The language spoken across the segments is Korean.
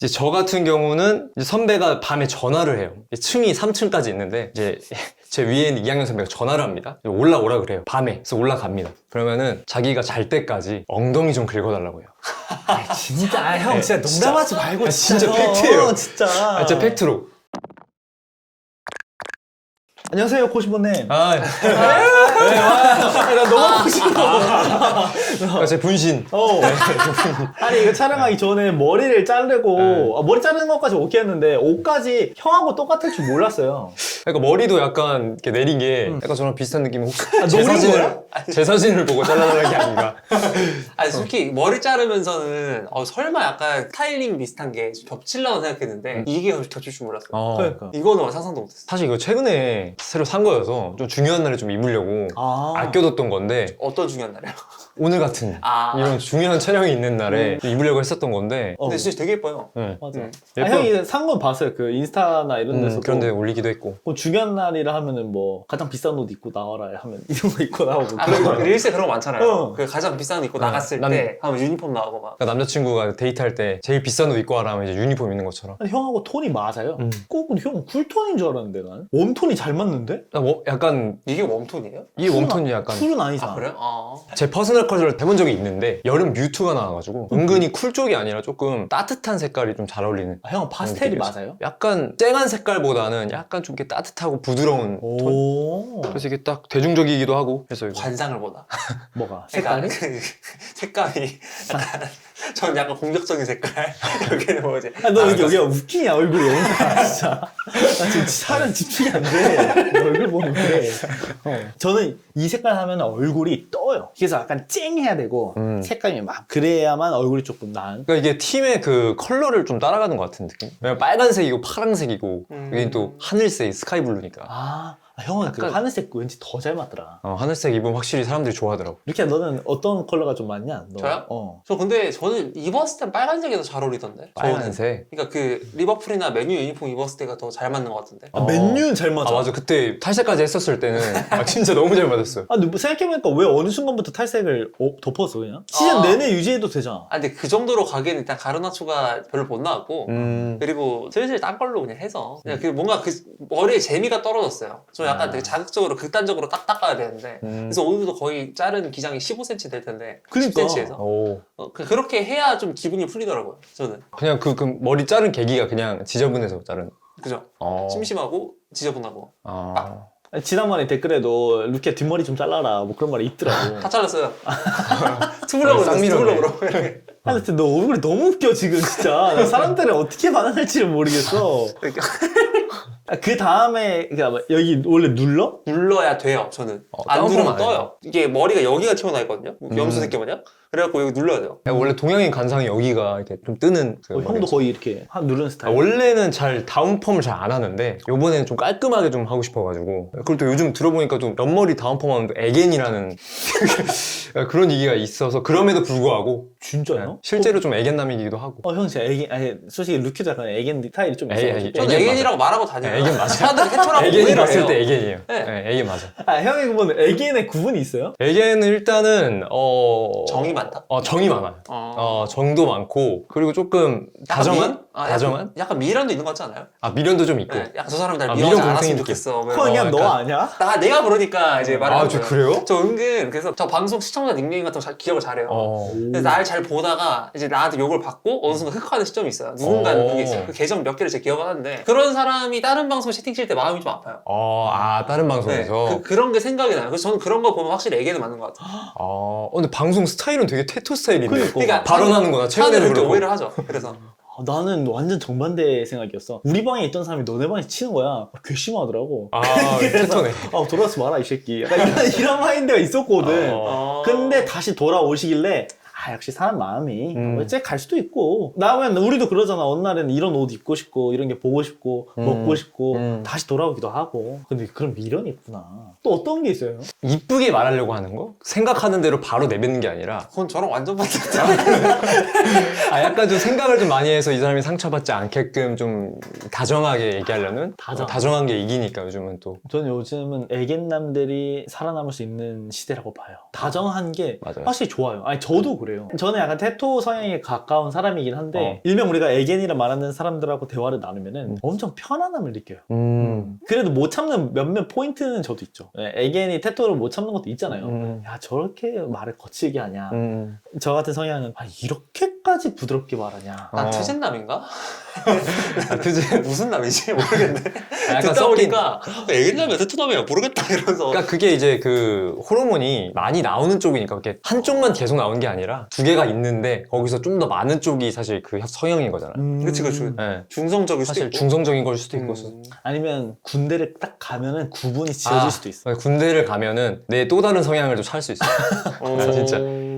이제 저 같은 경우는 이제 선배가 밤에 전화를 해요. 층이 3층까지 있는데 이제 제 위에 있는 2학년 선배가 전화를 합니다. 올라오라 그래요. 밤에. 그래서 올라갑니다. 그러면은 자기가 잘 때까지 엉덩이 좀 긁어달라고 해요. 진짜 형 진짜 농담하지 말고 아, 진짜 팩트예요. 진짜. 진짜 팩트로. 안녕하세요 코시보님. 나 너무 하고 싶어. 제 분신. 아니 이거 촬영하기 전에 머리를 자르고 머리 자르는 것까지 오케이 했는데 옷까지 형하고 똑같을 줄 몰랐어요. 그러니까 머리도 약간 이렇게 내린 게 약간 저랑 비슷한 느낌이 혹시 노린 거야? 제 사진을 보고 잘라달라는 게 아닌가. 아니 솔직히 머리 자르면서는 설마 약간 스타일링 비슷한 게 겹치려고 생각했는데 이게 겹칠 줄 몰랐어요. 그러니까. 이거는 상상도 못했어. 사실 이거 최근에 새로 산 거여서 좀 중요한 날에 좀 입으려고 아껴뒀던 건데 어떤 중요한 날이에요? 오늘 같은 이런 중요한 촬영이 있는 날에 입으려고 했었던 건데 근데 진짜 되게 예뻐요. 네. 맞아. 예뻐요. 형이 산 건 봤어요. 그 인스타나 이런 데서 그런 데 올리기도 했고. 뭐 중요한 날이라 하면은 뭐 가장 비싼 옷 입고 나와라 하면 이런 거 입고 나오고. 그리고 릴스에 그런 거 많잖아요. 그 그 가장 비싼 거 입고 나갔을 때 하면 유니폼 나오고 막. 그러니까 남자친구가 데이트할 때 제일 비싼 옷 입고 와라 하면 이제 유니폼 입는 것처럼. 아니, 형하고 톤이 맞아요. 꼭 형 쿨톤인 줄 알았는데 난 웜톤이 잘 맞는데? 약간 이게 웜톤이에요? 이 웜톤이 약간 쿨은 아니잖아. 아 그래요? 제 퍼스널 컬러를 해본 적이 있는데 여름 뮤트가 나와가지고 은근히 쿨 쪽이 아니라 조금 따뜻한 색깔이 좀 잘 어울리는. 형은 파스텔이 느낌이었어요. 맞아요? 약간 쨍한 색깔보다는 약간 좀 이렇게 따뜻하고 부드러운 톤. 오. 그래서 이게 딱 대중적이기도 하고 그래서 이거. 관상을 보다. 뭐가? 색깔이? 그러니까 그 색감이 약간 전 약간 공격적인 색깔. 여기는 뭐지? 너 여기가 웃기냐 얼굴이 영상 진짜. 나 지금 촬영 집중이 안 돼. 너 얼굴 보는데. 저는 이 색깔 하면 얼굴이 떠요. 그래서 약간 쨍해야 되고 색감이 막 그래야만 얼굴이 조금 나은. 그러니까 이게 팀의 그 컬러를 좀 따라가는 것 같은 느낌? 왜냐면 빨간색이고 파란색이고 여긴 또 하늘색 스카이블루니까 형은 그 약간- 하늘색 왠지 더 잘 맞더라. 하늘색 입으면 확실히 사람들이 좋아하더라고. 이렇게 너는 어떤 컬러가 좀 맞냐? 너. 저요? 근데 저는 입었을 땐 빨간색이 더 잘 어울리던데. 빨간색. 그러니까 그 리버풀이나 맨유 유니폼 입었을 때가 더 잘 맞는 것 같은데. 맨유는 잘 맞아. 맞아. 그때 탈색까지 했었을 때는 진짜 너무 잘 맞았어요. 근데 뭐 생각해보니까 왜 어느 순간부터 탈색을 덮었어 그냥? 시즌 내내 유지해도 되잖아. 근데 그 정도로 가기에는 일단 가르나초가 별로 못 나왔고 그리고 슬슬 딴 걸로 그냥 해서 그냥 그 뭔가 그 머리에 재미가 떨어졌어요. 좀 약간 되게 자극적으로 극단적으로 딱 닦아야 되는데 그래서 오늘도 거의 자른 기장이 15cm 될 텐데 그러니까. 10cm에서 그렇게 해야 좀 기분이 풀리더라고요. 저는 그냥 그 머리 자른 계기가 그냥 지저분해서 자른. 그죠? 심심하고 지저분하고 아니, 지난번에 댓글에도 루키야 뒷머리 좀 잘라라 뭐 그런 말이 있더라고. 다 잘랐어요. 투블럭으로 쌍미러네. 아니 근데 너 얼굴이 너무 웃겨 지금 진짜. 나 사람들이 어떻게 반응할지를 모르겠어. 그 다음에 그러니까 여기 원래 눌러? 눌러야 돼요. 저는 안 다운펌 누르면 안 떠요. 이게 머리가 여기가 튀어나와 있거든요. 염소 새끼 뭐냐? 그래갖고 여기 눌러야 돼요. 원래 동양인 관상이 여기가 이렇게 좀 뜨는 그 형도 머리였어요. 거의 이렇게 한 누르는 스타일. 원래는 잘 다운펌을 잘 안 하는데 요번에는 좀 깔끔하게 좀 하고 싶어가지고 그리고 또 요즘 들어보니까 좀 옆머리 다운펌 하면 또 애겐이라는 그런 얘기가 있어서 그럼에도 불구하고 진짜요? 실제로 좀 애견남이기도 하고 형 진짜 애견, 아니 솔직히 루키도 약간 애견 스타일이 좀 있어가지고. 저는 애견 애견이라고 말하고 다녀요. 애견 맞아요. 사람들이 해토라고 애견이 오해를 봤을 해요. 때 애견이에요. 네. 네, 애견 맞아. 형이 그러면 애견의 구분이 있어요? 애견은 일단은 정이 많다? 정이 많아요. 정도 많고 그리고 조금 다정한? 다정한? 약간 미련도 있는 것 같지 않아요? 미련도 좀 있고. 네, 약간 저 사람 날 미련 미워하지 공생이 않았으면 느낌. 좋겠어. 그건 그냥 너 아니야? 내가 그러니까 이제 말하는 저 거예요. 그래요? 저 은근 그래서 저 방송 시청자 닉네임 같은 거 기억을 잘해요. 그래서 날 잘 보다가 이제 나한테 욕을 받고 어느 순간 흑화하는 시점이 있어요. 누군가는 그게 있어요. 그 계정 몇 개를 제가 기억을 하는데 그런 사람이 다른 방송 채팅 칠 때 마음이 좀 아파요. 다른 네, 방송에서. 그런 게 생각이 나요. 그래서 저는 그런 거 보면 확실히 애견은 맞는 것 같아요. 근데 방송 스타일은 되게 테토 스타일이네. 그러니까. 발언하는 거나 사람들이 최근에는 그렇게 그렇고. 오해를 하죠. 그래서 나는 완전 정반대 생각이었어. 우리 방에 있던 사람이 너네 방에 치는 거야. 괘씸하더라고. 테토네. 돌아와서 말아 이 새끼. 약간 이런 마인드가 있었거든. 근데 다시 돌아오시길래 역시 사람 마음이 어째 갈 수도 있고 나면 우리도 그러잖아. 어느 날에는 이런 옷 입고 싶고 이런 게 보고 싶고 먹고 싶고 다시 돌아오기도 하고. 근데 그런 미련이 있구나. 또 어떤 게 있어요? 이쁘게 말하려고 하는 거? 생각하는 대로 바로 내뱉는 게 아니라 그건 저랑 완전 반대죠. 약간 좀 생각을 좀 많이 해서 이 사람이 상처받지 않게끔 좀 다정하게 얘기하려는? 다정한 게 이기니까 요즘은 또. 저는 요즘은 애견남들이 살아남을 수 있는 시대라고 봐요. 다정한 게 맞아요. 확실히 좋아요. 아니 저도 그래요. 같아요. 저는 약간 테토 성향에 가까운 사람이긴 한데 일명 우리가 애견이라 말하는 사람들하고 대화를 나누면은 엄청 편안함을 느껴요. 그래도 못 참는 몇몇 포인트는 저도 있죠. 네, 애견이 테토를 못 참는 것도 있잖아요. 야 저렇게 말을 거칠게 하냐. 저 같은 성향은 이렇게까지 부드럽게 말하냐. 난 투젠남인가? 그지? 무슨 남이지? 모르겠네. 약간 듣다 섞인. 보니까 애견남이야 테토남이야 모르겠다 이러면서. 그러니까 그게 이제 그 호르몬이 많이 나오는 쪽이니까 이렇게 한쪽만 계속 나오는 게 아니라 두 개가 있는데 거기서 좀 더 많은 쪽이 사실 그 성형인 거잖아요. 그치. 네. 중성적일 수도 사실 있고. 중성적인 걸 수도 있고. 아니면 군대를 딱 가면은 구분이 지어질 수도 있어. 군대를 가면은 내 또 다른 성향을 좀 찾을 수 있어요. 진짜.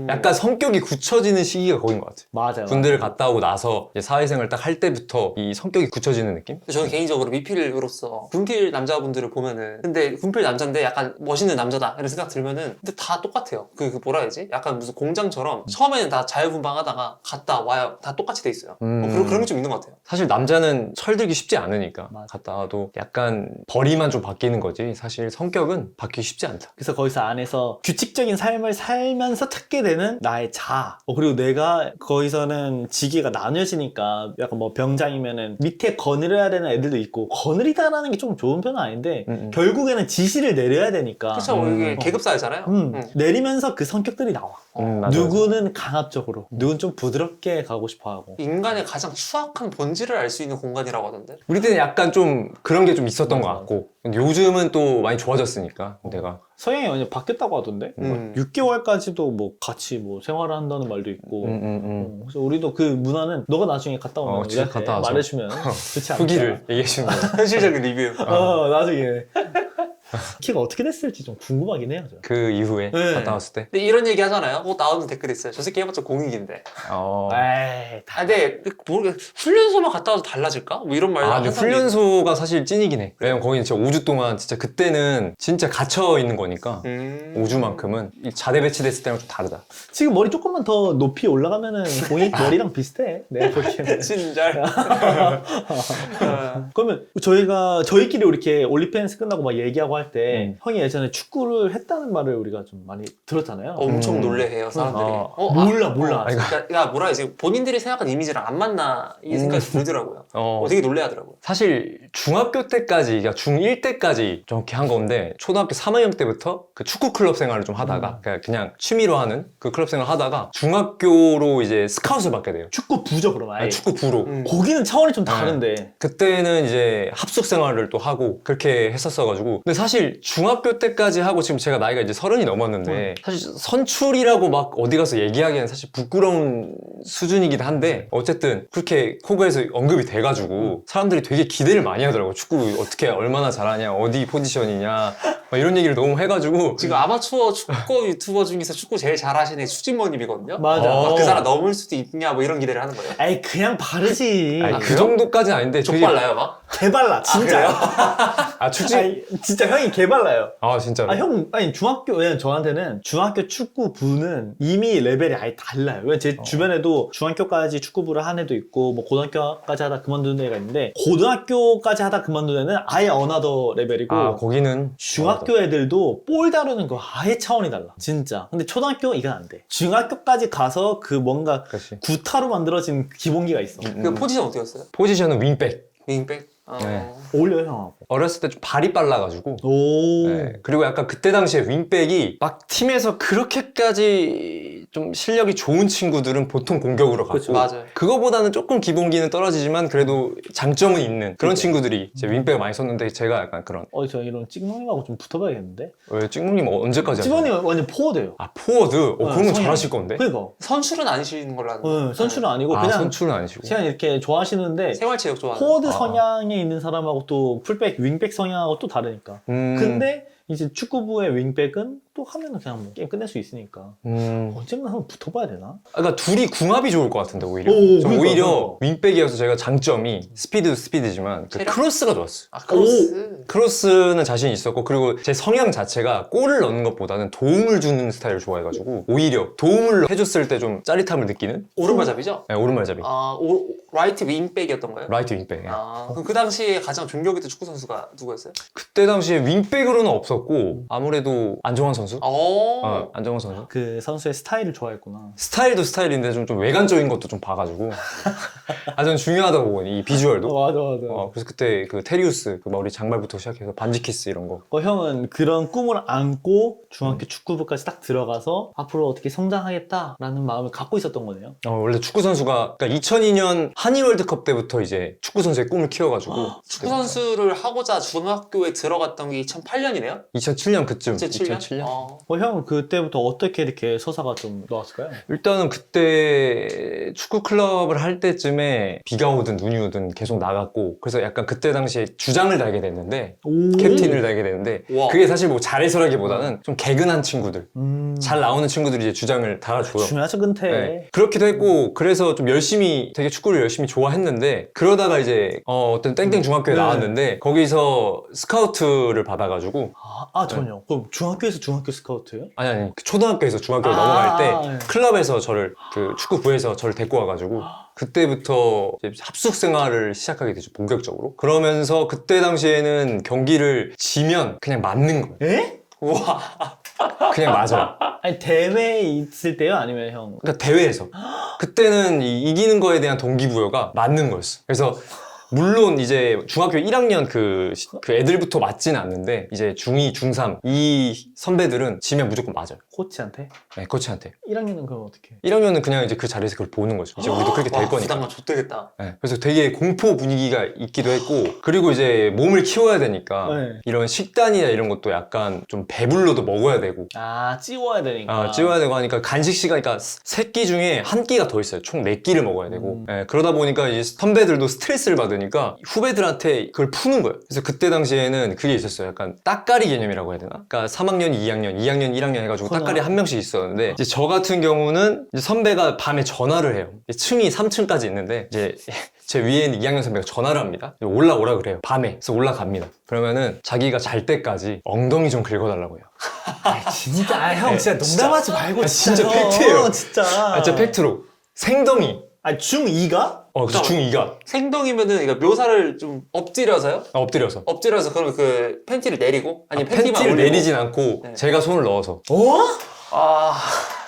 약간 성격이 굳혀지는 시기가 거긴 것 같아요. 맞아요. 군대를 갔다 오고 나서 이제 사회생활 딱 할 때부터 이 성격이 굳혀지는 느낌? 저는 개인적으로 미필으로서 군필 남자분들을 보면은 근데 군필 남자인데 약간 멋있는 남자다 이런 생각 들면은 근데 다 똑같아요. 그 뭐라 해야지? 약간 무슨 공장처럼 처음에는 다 자유분방하다가 갔다 와요. 다 똑같이 돼 있어요. 그런 게 좀 있는 것 같아요. 사실 남자는 철들기 쉽지 않으니까 맞아. 갔다 와도 약간 벌이만 좀 바뀌는 거지 사실 성격은 바뀌기 쉽지 않다. 그래서 거기서 안에서 규칙적인 삶을 살면서 찾게 되는 나의 자아. 그리고 내가 거기서는 직위가 나뉘어지니까 약간 뭐 병장이면은 밑에 거느려야 되는 애들도 있고 거느리다라는 게 좀 좋은 편은 아닌데 결국에는 지시를 내려야 되니까 그렇죠. 이게 계급 사회잖아요. 내리면서 그 성격들이 나와. 맞아, 누구는 강압적으로, 누구는 좀 부드럽게 가고 싶어하고. 인간의 가장 추악한 본질을 알 수 있는 공간이라고 하던데. 우리 때는 약간 좀 그런 게 좀 있었던 것 같고 요즘은 또 많이 좋아졌으니까 내가 성향이 완전 바뀌었다고 하던데? 6개월까지도 뭐 같이 뭐 생활을 한다는 말도 있고. 그래서 우리도 그 문화는 너가 나중에 갔다 오면 진짜 우리한테 갔다 와서. 말해주면 좋지 않을까. 후기를 얘기해 주는 거야. 현실적인 리뷰. 나중에. 키가 어떻게 됐을지 좀 궁금하긴 해요. 저. 그 이후에 네. 갔다 왔을 때. 근데 이런 얘기 하잖아요. 나오는 댓글 있어요. 저 새끼 해봤자 공익인데. 에이, 근데 모르겠 훈련소만 갔다 와도 달라질까? 뭐 이런 말. 근데 훈련소가 사실 찐이긴 해. 왜냐면 거기는 진짜 5주 동안 진짜 그때는 진짜 갇혀 있는 거니까 5주만큼은 자대 배치됐을 때랑 좀 다르다. 지금 머리 조금만 더 높이 올라가면은 공익 머리랑 비슷해. 내가 보기에는. 진잘. 그러면 저희끼리 이렇게 올리팬스 끝나고 막 얘기하고 할 때 형이 예전에 축구를 했다는 말을 우리가 좀 많이 들었잖아요. 엄청 놀래해요 사람들이. 몰라. 그러니까 뭐라 해야지 본인들이 생각한 이미지랑 안 맞나 이 생각이 들더라고요. 되게 놀래하더라고요. 사실 중학교 때까지, 그러니까 중1 때까지 정확히 한 건데 초등학교 3학년 때부터 그 축구 클럽 생활을 좀 하다가 그냥 취미로 하는 그 클럽 생활을 하다가 중학교로 이제 스카웃을 받게 돼요. 축구 부죠 그럼 아예. 축구 부로. 거기는 차원이 좀 다른데. 그때는 이제 합숙 생활을 또 하고 그렇게 했었어가지고 근데 사실 중학교 때까지 하고 지금 제가 나이가 이제 30이 넘었는데 사실 선출이라고 막 어디 가서 얘기하기에는 사실 부끄러운 수준이긴 한데 어쨌든 그렇게 코그에서 언급이 돼가지고 사람들이 되게 기대를 많이 하더라고요. 축구 어떻게 얼마나 잘하냐 어디 포지션이냐 막 이런 얘기를 너무 해가지고 지금 아마추어 축구 유튜버 중에서 축구 제일 잘하시는 수진모님이거든요. 맞아. 그 사람 넘을 수도 있냐 뭐 이런 기대를 하는 거예요. 에이 그냥 바르지. 아니, 그 정도까지는 아닌데 되게- 족발라요 막? 개발라 진짜요. 축구 아니, 진짜 형이 개발라요. 진짜로? 왜냐면 저한테는 중학교 축구부는 이미 레벨이 아예 달라요. 왜냐면 제 주변에도 중학교까지 축구부를 한 애도 있고, 뭐 고등학교까지 하다 그만둔 애가 있는데, 고등학교까지 하다 그만둔 애는 아예 어나더 레벨이고, 거기는 중학교 애들도 볼 다루는 거 아예 차원이 달라. 진짜. 근데 초등학교 이건 안 돼. 중학교까지 가서 그 뭔가 그치. 구타로 만들어진 기본기가 있어. 그 포지션 어디였어요? 포지션은 윙백. 윙백? 네. 어울려요, 형하고. 어렸을 때 좀 발이 빨라가지고 오. 네. 그리고 약간 그때 당시에 윙백이 막 팀에서 그렇게까지 좀 실력이 좋은 친구들은 보통 공격으로 가고 그쵸. 맞아요. 그거보다는 조금 기본기는 떨어지지만 그래도 장점은 있는 그런 친구들이 이제 윙백을 많이 썼는데 제가 약간 그런 저 이런 찍먹님하고 좀 붙어봐야겠는데? 왜 찍묵님 언제까지 하세요? 찍먹님 완전 포워드예요. 포워드? 그런 건 성향이. 잘하실 건데? 그니까. 선출은 아니시는 걸로 아는데. 선출은 아니고 그냥 선출은 아니시고 그냥 이렇게 좋아하시는데 생활체육 좋아하는. 포워드 성향에 있는 사람하고 또 풀백, 윙백 성향하고 또 다르니까. 근데 이제 축구부의 윙백은 또 하면은 그냥 뭐 게임 끝낼 수 있으니까 언젠가 한번 붙어봐야 되나? 그러니까 둘이 궁합이 좋을 것 같은데 오히려 오, 전 그러니까, 오히려 윙백이어서 제가 장점이 스피드지만 그 체력? 크로스가 좋았어요. 크로스. 크로스는 자신 있었고 그리고 제 성향 자체가 골을 넣는 것보다는 도움을 주는 스타일을 좋아해가지고 오히려 도움을 해줬을 때 좀 짜릿함을 느끼는 오른발잡이죠? 네, 오른발잡이 라이트 윙백이었던가요? 라이트 윙백. 그럼 그 당시에 가장 존경했던 축구 선수가 누구였어요? 그때 당시에 윙백으로는 없었고 아무래도 안정환 선수? 어. 안정환 선수. 그 선수의 스타일을 좋아했구나. 스타일도 스타일인데 좀 외관적인 것도 좀 봐가지고 저는 중요하다고 보고 이 비주얼도. 맞아. 그래서 그때 그 테리우스 그 머리 장발부터 시작해서 반지 키스 이런 거. 형은 그런 꿈을 안고 중학교 축구부까지 딱 들어가서 앞으로 어떻게 성장하겠다라는 마음을 갖고 있었던 거네요. 원래 축구 선수가 그러니까 2002년 한일 월드컵 때부터 이제 축구 선수의 꿈을 키워가지고 축구 선수를 하고자 중학교에 들어갔던 게 2008년이네요? 2007년 그쯤. 2007년? 형은 그때부터 어떻게 이렇게 서사가 좀 나왔을까요? 일단은 그때 축구 클럽을 할 때쯤에 비가 오든 눈이 오든 계속 나갔고 그래서 약간 그때 당시에 주장을 달게 됐는데 캡틴을 달게 되는데 우와. 그게 사실 뭐 잘해서라기보다는 좀 개근한 친구들 잘 잘 나오는 친구들이 이제 주장을 달아줘요. 중요하죠, 근태. 네. 그렇기도 했고 그래서 좀 열심히 되게 축구를 열심히 좋아했는데 그러다가 이제 어떤 땡땡 중학교에 네. 나왔는데 거기서 스카우트를 받아가지고 전혀. 그럼 중학교에서 중학교 스카우트예요? 아니 그 초등학교에서 중학교로 넘어갈 때 네. 클럽에서 저를 그 축구부에서 저를 데리고 와가지고 그때부터 이제 합숙 생활을 시작하게 되죠, 본격적으로. 그러면서 그때 당시에는 경기를 지면 그냥 맞는 거예요. 에? 우와. 그냥 맞아요. 아니 대회에 있을 때요? 아니면 형? 그러니까 대회에서. 그때는 이기는 거에 대한 동기부여가 맞는 거였어. 그래서 물론 이제 중학교 1학년 그 애들부터 맞지는 않는데 이제 중2, 중3 이 선배들은 지면 무조건 맞아요. 코치한테? 네, 코치한테. 1학년은 그럼 어떻게? 1학년은 그냥 이제 그 자리에서 그걸 보는 거죠. 이제 우리도 그렇게 될 와, 거니까. 부담감 좆되겠다. 네, 그래서 되게 공포 분위기가 있기도 했고 그리고 이제 몸을 키워야 되니까 네. 이런 식단이나 이런 것도 약간 좀 배불러도 먹어야 되고 찌워야 되니까. 찌워야 되고 하니까 간식 시간, 그러니까 세 끼 중에 한 끼가 더 있어요. 총 4끼를 먹어야 되고. 예, 그러다 보니까 이제 선배들도 스트레스를 받으니까 후배들한테 그걸 푸는 거예요. 그래서 그때 당시에는 그게 있었어요. 약간 따까리 개념이라고 해야 되나? 그러니까 3학년, 2학년, 2학년, 1학년 해가지고 따까리 한 명씩 있었는데 이제 저 같은 경우는 이제 선배가 밤에 전화를 해요. 층이 3층까지 있는데 이제 제 위에 있는 2학년 선배가 전화를 합니다. 올라오라 그래요. 밤에. 그래서 올라갑니다. 그러면은 자기가 잘 때까지 엉덩이 좀 긁어달라고 해요. 진짜 형 네, 진짜 농담하지 말고 진짜 형, 팩트예요. 진짜. 진짜 팩트로. 생덩이. 중2가? 그래서 중2가. 생동이면은 이거 묘사를 좀 엎드려서요? 엎드려서. 엎드려서 그러면 그 팬티를 내리고 아니 팬티만 팬티를 올리고? 내리진 않고 네. 제가 손을 넣어서. 아.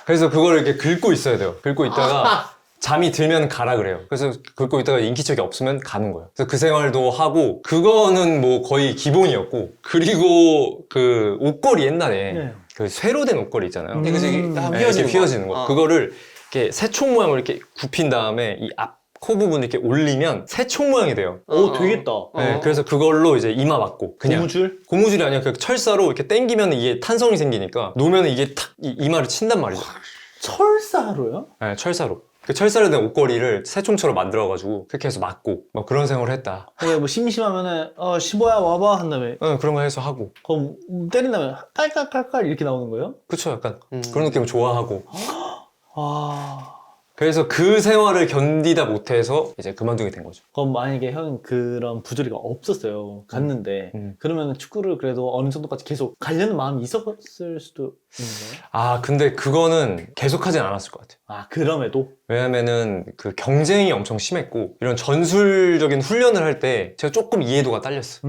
그래서 그걸 이렇게 긁고 있어야 돼요. 긁고 있다가 잠이 들면 가라 그래요. 그래서 긁고 있다가 인기척이 없으면 가는 거예요. 그래서 그 생활도 하고 그거는 뭐 거의 기본이었고 그리고 그 옷걸이 옛날에 네. 그 쇠로 된 옷걸이 있잖아요. 이거 저기 한 네, 휘어지는 이렇게 휘어지는 거. 어. 그거를 이렇게 새총 모양으로 이렇게 굽힌 다음에 이 앞 코 부분을 이렇게 올리면 새총 모양이 돼요. 오 되겠다. 네, 그래서 그걸로 이제 이마 맞고 그냥 고무줄? 고무줄이 아니라 그 철사로 이렇게 당기면 이게 탄성이 생기니까 놓으면 이게 탁 이마를 친단 말이죠. 철사로요? 네, 철사로. 그 철사로 된 옷걸이를 새총처럼 만들어가지고 그렇게 해서 맞고 뭐 그런 생활을 했다. 그게 뭐 심심하면은 시보야 와봐 한 다음에 그런 거 해서 하고. 그럼 때린다면 깔깔깔깔 이렇게 나오는 거예요? 그쵸, 약간 그런 느낌을 좋아하고. 아 그래서 그 생활을 견디다 못해서 이제 그만두게 된 거죠. 그럼 만약에 형 그런 부조리가 없었어요. 갔는데 그러면 축구를 그래도 어느 정도까지 계속 가려는 마음이 있었을 수도 있는 거예요? 근데 그거는 계속하진 않았을 것 같아요. 그럼에도 왜냐면은 그 경쟁이 엄청 심했고 이런 전술적인 훈련을 할 때 제가 조금 이해도가 딸렸어.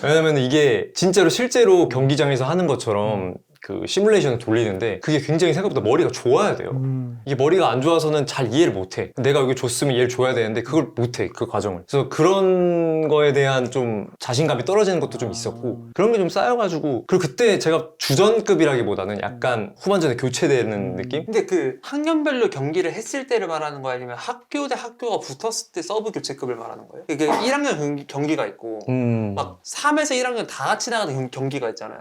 왜냐면 이게 진짜로 실제로 경기장에서 하는 것처럼 그 시뮬레이션을 돌리는데 그게 굉장히 생각보다 머리가 좋아야 돼요. 이게 머리가 안 좋아서는 잘 이해를 못해. 내가 여기 줬으면 이해를 줘야 되는데 그걸 못해, 그 과정을. 그래서 그런 거에 대한 좀 자신감이 떨어지는 것도 좀 있었고 그런 게 좀 쌓여가지고 그리고 그때 제가 주전급이라기보다는 약간 후반전에 교체되는 느낌? 근데 그 학년별로 경기를 했을 때를 말하는 거야? 아니면 학교 대 학교가 붙었을 때 서브 교체급을 말하는 거예요? 이게 1학년 경기가 있고 막 3에서 1학년 다 같이 나가는 경기가 있잖아요.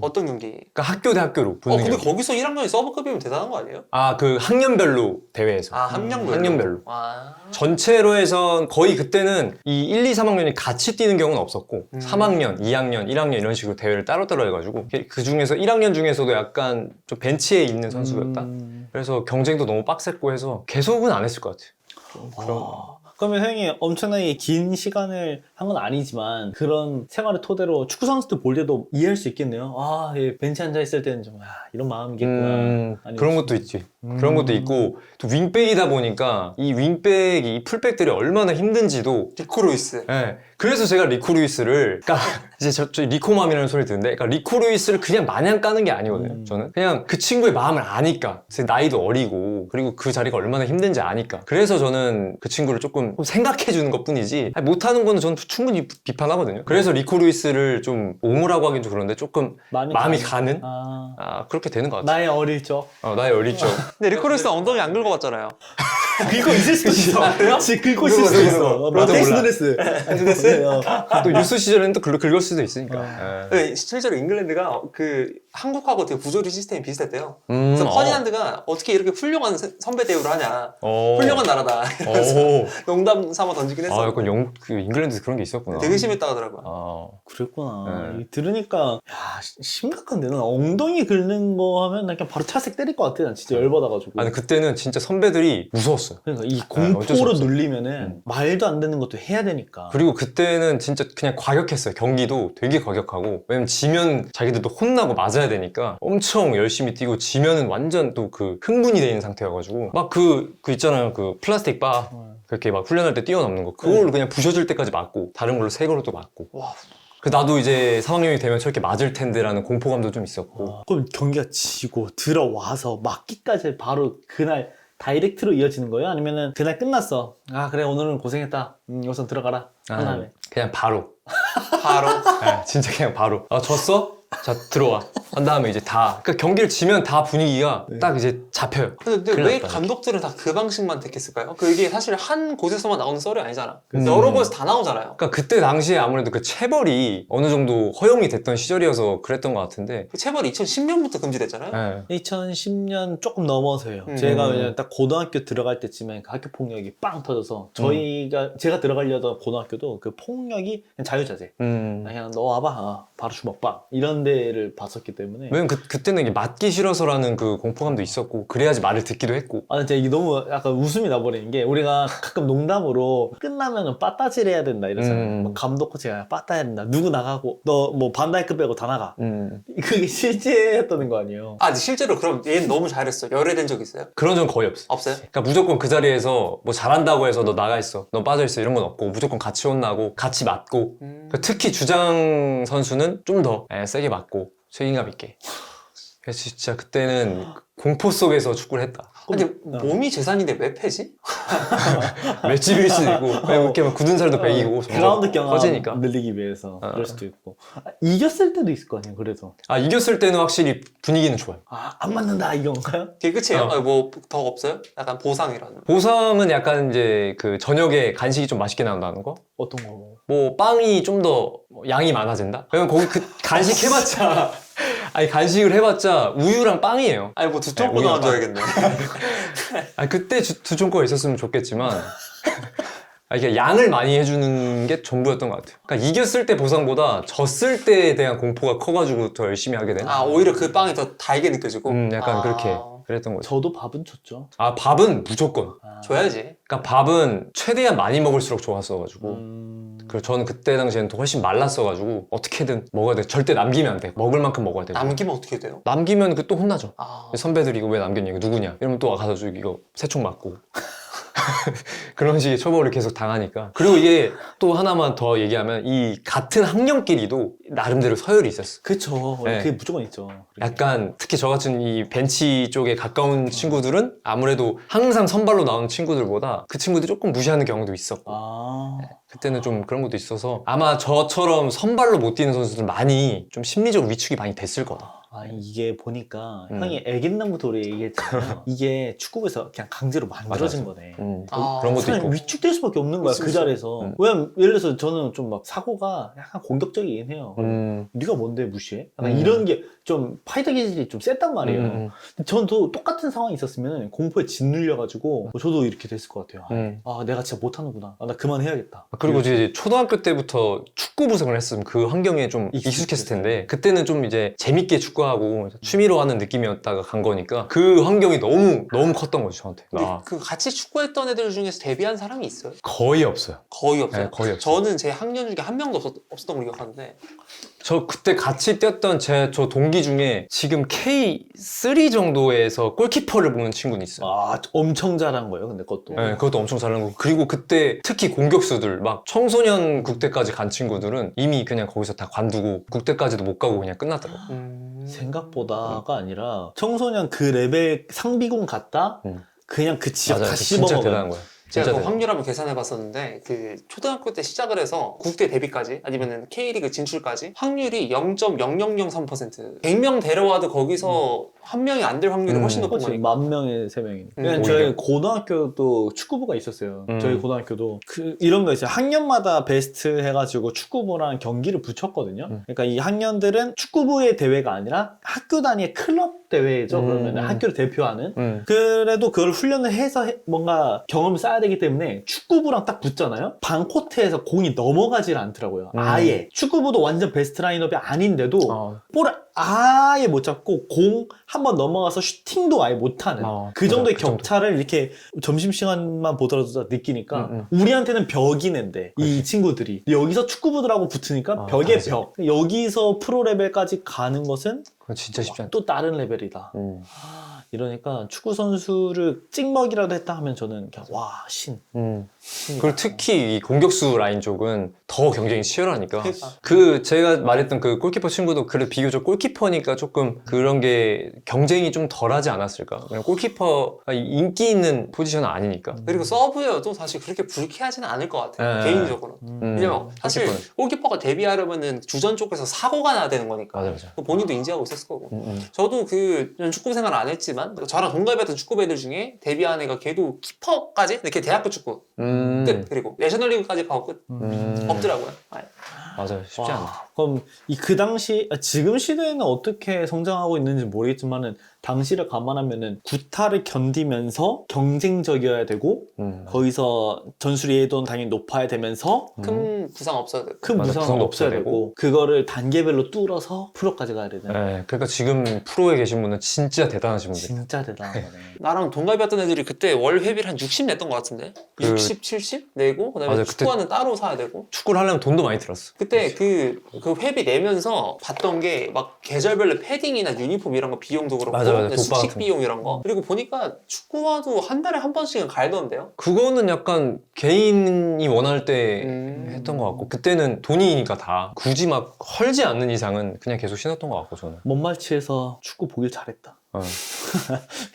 어떤 경기? 그러니까 학교 대 학교로 붙는 근데 경기. 거기서 1학년이 서브급이면 대단한 거 아니에요? 그 학년별로 대회에서. 학년별로? 학년별로. 아. 전체로 해서 거의 그때는 이 1, 2, 3학년이 같이 뛰는 경우는 없었고 3학년, 2학년, 1학년 이런 식으로 대회를 따로따로 해가지고 그 중에서 1학년 중에서도 약간 좀 벤치에 있는 선수였다. 그래서 경쟁도 너무 빡셌고 해서 계속은 안 했을 것 같아요. 그러면 형이 엄청나게 긴 시간을 한 건 아니지만 그런 생활을 토대로 축구 선수들 볼 때도 이해할 수 있겠네요. 아, 예, 벤치 앉아 있을 때는 좀 이런 마음이겠구나. 아니면 그런 것도 있지. 그런 것도 있고 또 윙백이다 보니까 이 윙백이 이 풀백들이 얼마나 힘든지도 리코 루이스. 예. 그래서 제가 리코 루이스를 그러니까 이제 저 리코맘이라는 소리 듣는데 그러니까 리코 루이스를 그냥 마냥 까는 게 아니거든요. 저는 그냥 그 친구의 마음을 아니까 제 나이도 어리고 그리고 그 자리가 얼마나 힘든지 아니까 그래서 저는 그 친구를 조금 생각해 주는 것뿐이지 아니, 못하는 거는 저는 충분히 비판하거든요. 그래서 리코 루이스를 좀 옹호라고 하긴 좀 그런데 조금 마음이 가는 그렇게 되는 것 같아요. 나의 어릴 적. 나의 어릴 적. 근데 리코 루이스 엉덩이 안 긁어봤잖아요. 긁고 있을 수도 있어. 아, 그래요? 긁고 있을 수도 있어. 나도 텍스 몰라. 드레스. 또 유스 시절에는 또 긁을 수도 있으니까. 예. 네, 실제로 잉글랜드가 그 한국하고 되게 부조리 시스템이 비슷했대요. 그래서 퍼디난드가 어떻게 이렇게 훌륭한 선배 대우를 하냐. 훌륭한 나라다. 이러면서 농담 삼아 던지긴 했어. 약간 그 잉글랜드에서 그런 게 있었구나. 되게 심했다 하더라고요. 그랬구나. 들으니까 야 심각한데 난 엉덩이 긁는 거 하면 난 그냥 바로 찰색 때릴 것 같아. 난 진짜 열받아가지고. 아니 그때는 진짜 선배들이 무서웠어요. 그러니까 이 어쩔 수 공포로 없어. 눌리면은 말도 안 되는 것도 해야 되니까. 그리고 그때는 진짜 그냥 과격했어요. 경기도 되게 과격하고 왜냐면 지면 자기들도 혼나고 맞아야 되니까 엄청 열심히 뛰고 지면은 완전 또 그 흥분이 돼 있는 상태여가지고 막 그 있잖아요. 그 플라스틱 바 그렇게 막 훈련할 때 뛰어넘는 거 그걸로 그냥 부셔질 때까지 맞고 다른 걸로 새 걸로 또 맞고 와. 그 나도 이제 3학년이 되면 저렇게 맞을 텐데라는 공포감도 좀 있었고 그럼 경기가 지고 들어와서 맞기까지 바로 그날 다이렉트로 이어지는 거예요? 아니면은 그날 끝났어. 아 그래 오늘은 고생했다. 우선 들어가라. 한 다음에. 그냥 바로 바로. 네, 진짜 그냥 바로 졌어? 자 들어와 한 다음에 이제 다 그러니까 경기를 지면 다 분위기가 딱 이제 잡혀요. 근데 큰일 왜 났다, 감독들은 다 그 방식만 택했을까요? 이게 사실 한 곳에서만 나오는 썰이 아니잖아. 여러 곳에서 다 나오잖아요. 그러니까 그때 당시에 아무래도 그 체벌이 어느 정도 허용이 됐던 시절이어서 그랬던 것 같은데 그 체벌이 2010년부터 금지됐잖아요. 네. 2010년 조금 넘어서요. 제가 왜냐면 딱 고등학교 들어갈 때쯤에 그 학교 폭력이 빵 터져서 제가 들어가려던 고등학교도 그 폭력이 그냥 자유자재. 그냥 너 와봐. 바로 주먹빵. 이런 데를 봤었기 때문에. 왜냐면 그때는 이게 맞기 싫어서라는 그 공포감도 있었고 그래야지 말을 듣기도 했고 진짜 이게 너무 약간 웃음이 나버리는 게 우리가 가끔 농담으로 끝나면은 빠따질 해야 된다 이러잖아요. 막 감독 코치가 빠따 해야 된다. 누구 나가고 너 뭐 반다이크 빼고 다 나가. 그게 실제였다는 거 아니에요. 근데 실제로 그럼 얘는 너무 잘했어. 열애된 적 있어요? 그런 적은 거의 없어요. 없어요? 그러니까 무조건 그 자리에서 뭐 잘한다고 해서 너 나가 있어 너 빠져 있어 이런 건 없고 무조건 같이 혼나고 같이 맞고 그러니까 특히 주장 선수는 좀 더 세게 맞고 책임감 있게 그래서 진짜 그때는 공포 속에서 축구를 했다. 근데 몸이 재산인데 왜 패지? 맷집일 수도 있고 그냥 이렇게 막 굳은 살도 배기고 그라운드 경험 커지니까. 늘리기 위해서 그럴 수도 있고 이겼을 때도 있을 거 아니에요. 그래서 이겼을 때는 확실히 분위기는 좋아요. 안 맞는다 이건가요? 그게 끝이에요? 뭐 더 없어요? 약간 보상이라는. 보상은 약간 이제 그 저녁에 간식이 좀 맛있게 나온다는 거? 어떤 거? 뭐 빵이 좀 더 양이 많아진다? 왜냐면 거기 그 간식 해봤자 간식을 해봤자 우유랑 빵이에요. 뭐 두통고 우유랑 나와줘야겠네. 그때 두종거가 있었으면 좋겠지만 이게 양을 많이 해주는 게 전부였던 것 같아요. 그러니까 이겼을 때 보상보다 졌을 때에 대한 공포가 커가지고 더 열심히 하게 되는. 오히려 그 빵이 더 달게 느껴지고. 약간 그렇게 그랬던 거죠. 저도 밥은 줬죠. 밥은 무조건. 줘야지. 그러니까 밥은 최대한 많이 먹을수록 좋았어가지고. 그리고 저는 그때 당시에는 또 훨씬 말랐어가지고 어떻게든 먹어야 돼. 절대 남기면 안 돼. 먹을 만큼 먹어야 돼. 남기면 어떻게 돼요? 남기면 그 또 혼나죠. 아. 선배들이 이거 왜 남겼냐, 이거 누구냐. 이러면 또 가서 이거 새총 맞고. 그런 식의 처벌을 계속 당하니까. 그리고 이게 또 하나만 더 얘기하면 이 같은 학년끼리도 나름대로 서열이 있었어. 그쵸. 네. 그게 무조건 있죠. 약간 특히 저 같은 이 벤치 쪽에 가까운 친구들은 아무래도 항상 선발로 나오는 친구들보다 그 친구들이 조금 무시하는 경우도 있었고 그때는 좀 그런 것도 있어서 아마 저처럼 선발로 못 뛰는 선수들 많이 좀 심리적 위축이 많이 됐을 거다. 이게 보니까 형이 애견남부터 우리 얘기했잖아요. 이게 축구부에서 그냥 강제로 만들어진 거네. 그런 것도 있고. 위축될 수밖에 없는 거야. 그 자리에서. 왜냐면 예를 들어서 저는 좀 막 사고가 약간 공격적이긴 해요. 네가 뭔데 무시해? 약간 이런 게 좀 파이터 기질이 좀 셌단 말이에요. 근데 저도 똑같은 상황이 있었으면 공포에 짓눌려가지고 저도 이렇게 됐을 것 같아요. 아, 내가 진짜 못하는구나. 나 그만해야겠다. 그리고 이제 초등학교 때부터 축구부 생활을 했으면 그 환경에 좀 익숙했을 텐데 그때는 좀 이제 재밌게 축구하고 취미로 하는 느낌이었다가 간 거니까 그 환경이 너무 컸던 거죠, 저한테. 근데 그 같이 축구했던 애들 중에서 데뷔한 사람이 있어요? 거의 없어요. 거의 없어요. 네, 거의 없어요. 저는 제 학년 중에 한 명도 없었던 걸 기억하는데 저 그때 같이 뛰었던 저 동기 중에 지금 K3 정도에서 골키퍼를 보는 친구는 있어요. 아, 엄청 잘한 거예요, 근데 그것도. 네, 그것도 엄청 잘하는 거고. 그리고 그때 특히 공격수들, 막 청소년 국대까지 간 친구들은 이미 그냥 거기서 다 관두고 국대까지도 못 가고 그냥 끝났더라고요. 생각보다가 아니라 청소년 그 레벨 상비군 갔다 그냥 그 지역 맞아요. 다 진짜 씹어먹어요. 대단한 거예요. 제가 진짜 그 확률 한번 계산해 봤었는데 그 초등학교 때 시작을 해서 국대 데뷔까지 아니면은 K리그 진출까지 확률이 0.0003% 100명 데려와도 거기서 한 명이 안 될 확률이 훨씬 높은 그렇지, 거니까 10,000명에 3명이니까. 오히려. 저희 고등학교도 축구부가 있었어요. 저희 고등학교도 이런 거 있어요. 학년마다 베스트 해가지고 축구부랑 경기를 붙였거든요. 그러니까 이 학년들은 축구부의 대회가 아니라 학교 단위의 클럽 대회죠. 그러면 학교를 대표하는. 그래도 그걸 훈련을 해서 뭔가 경험을 쌓아야 되기 때문에 축구부랑 딱 붙잖아요. 반 코트에서 공이 넘어가질 않더라고요. 아예. 축구부도 완전 베스트 라인업이 아닌데도 볼을 아예 못 잡고 공 한번 넘어가서 슈팅도 아예 못하는 그 정도의 그 정도. 격차를 이렇게 점심시간만 보더라도 느끼니까 우리한테는 벽이는데 이 친구들이 여기서 축구부들하고 붙으니까 벽에 맞아. 벽. 여기서 프로 레벨까지 가는 것은 그건 진짜 쉽지 않다. 또 다른 레벨이다. 이러니까 축구 선수를 찍먹이라도 했다 하면 저는 그냥 와, 신. 그리고 특히 이 공격수 라인 쪽은 더 경쟁이 치열하니까. 그러니까. 그 제가 말했던 그 골키퍼 친구도 그래 비교적 골키퍼니까 조금 그런 게 경쟁이 좀 덜하지 않았을까. 그냥 골키퍼가 인기 있는 포지션은 아니니까. 그리고 서브여도 사실 그렇게 불쾌하지는 않을 것 같아요. 네. 개인적으로. 왜냐면 사실 골키퍼가 데뷔하려면은 주전 쪽에서 사고가 나야 되는 거니까. 맞아. 본인도 인지하고 있었을 거고. 저도 저는 축구 생활 안 했지만 저랑 동갑이었던 축구배들 중에 데뷔한 애가 걔도 키퍼까지? 근데 걔 대학교 축구 끝. 그리고 내셔널리그까지 가고 끝. 없더라고요. 아예. 맞아요. 쉽지 와, 않아. 그럼 그 당시 지금 시대에는 어떻게 성장하고 있는지 모르겠지만은 당시를 감안하면은 구타를 견디면서 경쟁적이어야 되고 거기서 전술이해도 당연히 높아야 되면서 큰 부상 없어야 되고. 큰 맞아, 부상은 부상도 없어야 없어야 되고 그거를 단계별로 뚫어서 프로까지 가야 되는. 네, 그러니까 지금 프로에 계신 분은 진짜 대단하신 분들. 진짜 대단한 거네. 나랑 동갑이었던 애들이 그때 월 회비를 한 60 냈던 것 같은데? 60, 70 내고 그다음에 맞아요. 축구화는 따로 사야 되고. 축구를 하려면 돈도 많이 들었어. 그때 그 회비 내면서 봤던 게 막 계절별로 패딩이나 유니폼 이런 거 비용도 그렇고 맞아, 그다음에 독박 숙식 같은 비용 이런 거 그리고 보니까 축구화도 한 달에 한 번씩은 갈던데요? 그거는 약간 개인이 원할 때 음. 했던 것 같고 그때는 돈이니까 다 굳이 막 헐지 않는 이상은 그냥 계속 신었던 것 같고 저는. 먼말치에서 축구 보길 잘했다.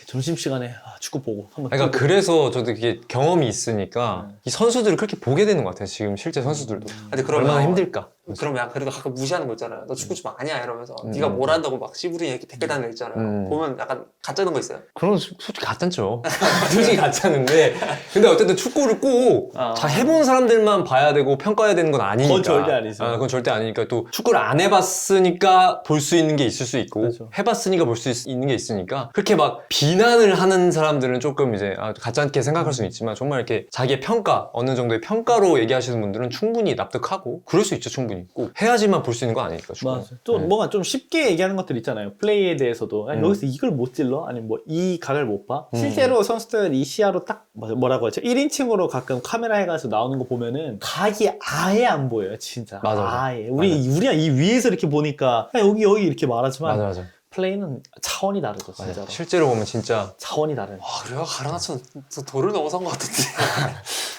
점심시간에 축구 보고 한번 그러니까 뛰고. 그래서 저도 이게 경험이 있으니까 이 선수들을 그렇게 보게 되는 것 같아요. 지금 실제 선수들도 근데 그러면 얼마나 힘들까. 그러면 그래도 가끔 무시하는 거 있잖아요. 너 축구 좀 아니야 이러면서 네가 뭘 한다고 막 씨부리 이렇게 댓글 다는 거 있잖아요. 보면 약간 가짜는 거 있어요. 그런 솔직히 가짜죠. 솔직히 가짜는데 근데 어쨌든 축구를 꼭 잘 해본 사람들만 봐야 되고 평가해야 되는 건 아니니까. 그건 절대 아니죠. 그건 절대 아니니까 또 축구를 안 해봤으니까 볼 수 있는 게 있을 수 있고 그렇죠. 해봤으니까 볼 수 있는 게 있으니까 그렇게 막 비난을 하는 사람들은 조금 이제 가짜게 생각할 수는 있지만 정말 이렇게 자기의 평가 어느 정도의 평가로 얘기하시는 분들은 충분히 납득하고 그럴 수 있죠. 충분히 꼭 해야지만 볼 수 있는 건 아니니까 축구는. 맞아. 또 뭔가 좀 쉽게 얘기하는 것들 있잖아요. 플레이에 대해서도 여기서 이걸 못 찔러? 아니면 뭐 이 각을 못 봐? 실제로 선수들 이 시야로 딱 뭐라고 하죠? 1인칭으로 가끔 카메라 해가지고 나오는 거 보면은 각이 아예 안 보여요. 진짜. 맞아. 아예. 우리가 이 위에서 이렇게 보니까 여기 이렇게 말하지만 맞아. 플레이는 차원이 다르죠. 진짜로. 실제로 보면 진짜 차원이 다른. 아 그래요? 가르나초는 또 도를 넘어선 것 같은데.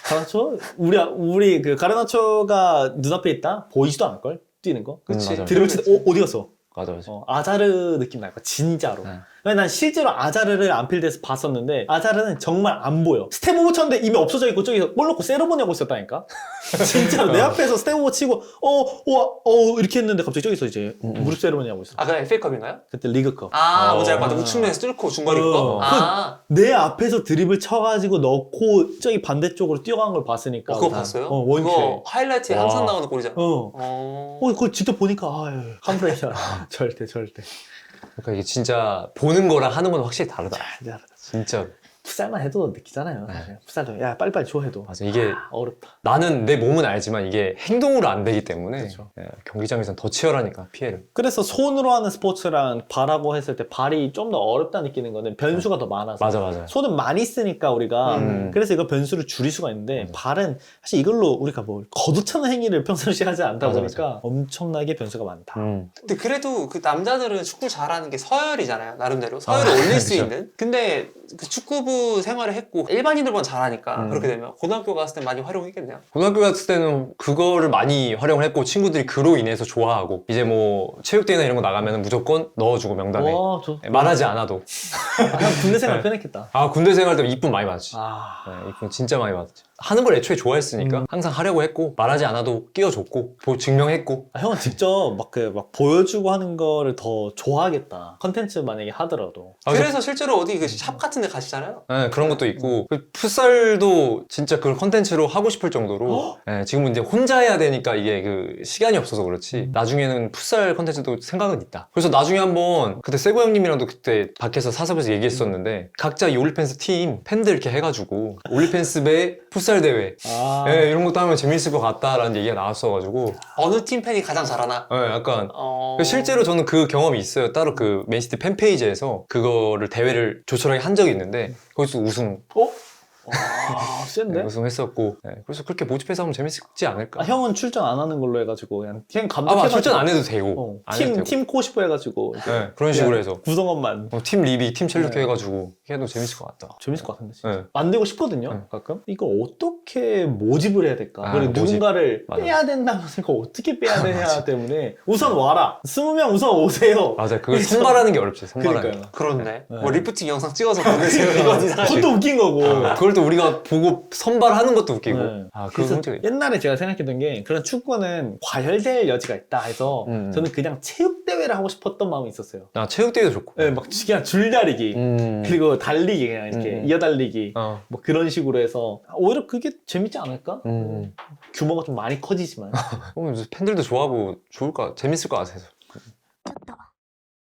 가르나초? 우리 그 가르나초가 눈앞에 있다? 보이지도 않을걸? 뛰는 거? 그치. 맞아요. 들으면 어디 갔어? 맞아. 아자르 느낌 날 거야. 진짜로. 난 실제로 아자르를 안필드에서 봤었는데 아자르는 정말 안 보여. 스텝 오브 쳤는데 이미 없어져 있고 저기서 볼 넣고 세레모니 하고 있었다니까. 진짜 내 앞에서 스텝오버 치고 이렇게 했는데 갑자기 저기서 이제 무릎 세레머니 하고 있어. 아, 그냥 FA컵인가요? 그때 리그컵. 뭔지 알 것 같아. 우측면에서 뚫고 중거리 거. 내 앞에서 드립을 쳐가지고 넣고 저기 반대쪽으로 뛰어간 걸 봤으니까. 그거 봤어요? 원킬. 그거 하이라이트에 와. 항상 나오는 골이잖아. 그걸 직접 보니까 컴프레셔. 절대. 그러니까 이게 진짜 보는 거랑 하는 건 확실히 다르다. 진짜. 풋살만 해도 느끼잖아요. 사실. 풋살도 야 빨리빨리 줘 해도. 맞아. 이게 어렵다. 나는 내 몸은 알지만 이게 행동으로 안 되기 때문에 그렇죠. 경기장에서는 더 치열하니까 피해를. 그래서 손으로 하는 스포츠랑 발하고 했을 때 발이 좀 더 어렵다 느끼는 거는 변수가 더 많아서. 맞아. 손은 많이 쓰니까 우리가 그래서 이거 변수를 줄일 수가 있는데 발은 사실 이걸로 우리가 뭐 거두차는 행위를 평상시에 하지 않다 맞아, 보니까 엄청나게 변수가 많다. 근데 그래도 그 남자들은 축구 잘하는 게 서열이잖아요. 나름대로 서열을 올릴 수 그쵸. 있는. 근데 그 축구부 생활을 했고 일반인들보다 잘하니까 그렇게 되면 고등학교 갔을 때 많이 활용했겠네요. 고등학교 갔을 때는 그거를 많이 활용을 했고 친구들이 그로 인해서 좋아하고 이제 뭐 체육대회나 이런 거 나가면 무조건 넣어주고 명단에 와, 말하지 않아도. 형 군대 생활 편했겠다. 군대 생활 때 이쁨 많이 받았지. 아, 이쁨 진짜 많이 받았지. 하는 걸 애초에 좋아했으니까 항상 하려고 했고 말하지 않아도 끼워줬고 증명했고. 형은 직접 막 보여주고 하는 거를 더 좋아하겠다. 컨텐츠 만약에 하더라도. 그래서 실제로 어디 그 샵 같은 데 가시잖아요. 네, 그런 것도 있고 그 풋살도 진짜 그걸 컨텐츠로 하고 싶을 정도로 지금은 이제 혼자 해야 되니까 이게 그 시간이 없어서 그렇지 나중에는 풋살 컨텐츠도 생각은 있다. 그래서 나중에 한번 그때 세고 형님이랑도 그때 밖에서 사석에서 얘기했었는데 각자 이 올리펜스 팀 팬들 이렇게 해가지고 올리펜스 배 풋살 대회 이런 것도 하면 재밌을 것 같다라는 얘기가 나왔어가지고 어느 팀 팬이 가장 잘하나? 약간 실제로 저는 그 경험이 있어요. 따로 그 맨시티 팬페이지에서 그거를 대회를 조촐하게 한 적이 있는데 거기서 우승 센데? 우승했었고 그래서 그렇게 모집해서 하면 재밌지 않을까. 형은 출전 안 하는 걸로 해가지고 그냥 감독해가지고 출전 안 해도 되고 안 해도 되고. 팀 코시프 해가지고 이제 그런 식으로 해서 구성원만 팀 리비, 팀 첼루케 해가지고 해도 재밌을 것 같다. 재밌을 것 같은데 진짜. 네. 만들고 싶거든요 가끔. 이거 어떻게 모집을 해야 될까? 그리고 모집. 누군가를 맞아. 빼야 된다면 생각 어떻게 빼야 되냐 때문에 우선 와라 20명 우선 오세요. 맞아, 그걸 선발하는 게 어렵지. 선발하는 게. 그러니까요. 그렇네. 뭐 리프팅 영상 찍어서 보내세요. 이건 이상하지. 그것도 웃긴 거고. 그걸 또 우리가 보고 선발하는 것도 웃기고. 네. 그거 그래서 문제가 있다. 옛날에 제가 생각했던 게 그런 축구는 과열될 여지가 있다 해서 저는 그냥 체육대회를 하고 싶었던 마음이 있었어요. 체육대회도 좋고. 네, 막 그냥 줄다리기 그리고 달리기 그냥 이렇게 이어달리기 뭐 그런 식으로 해서 오히려 그게 재밌지 않을까? 규모가 좀 많이 커지지만 팬들도 좋아하고 재밌을 것 같아서.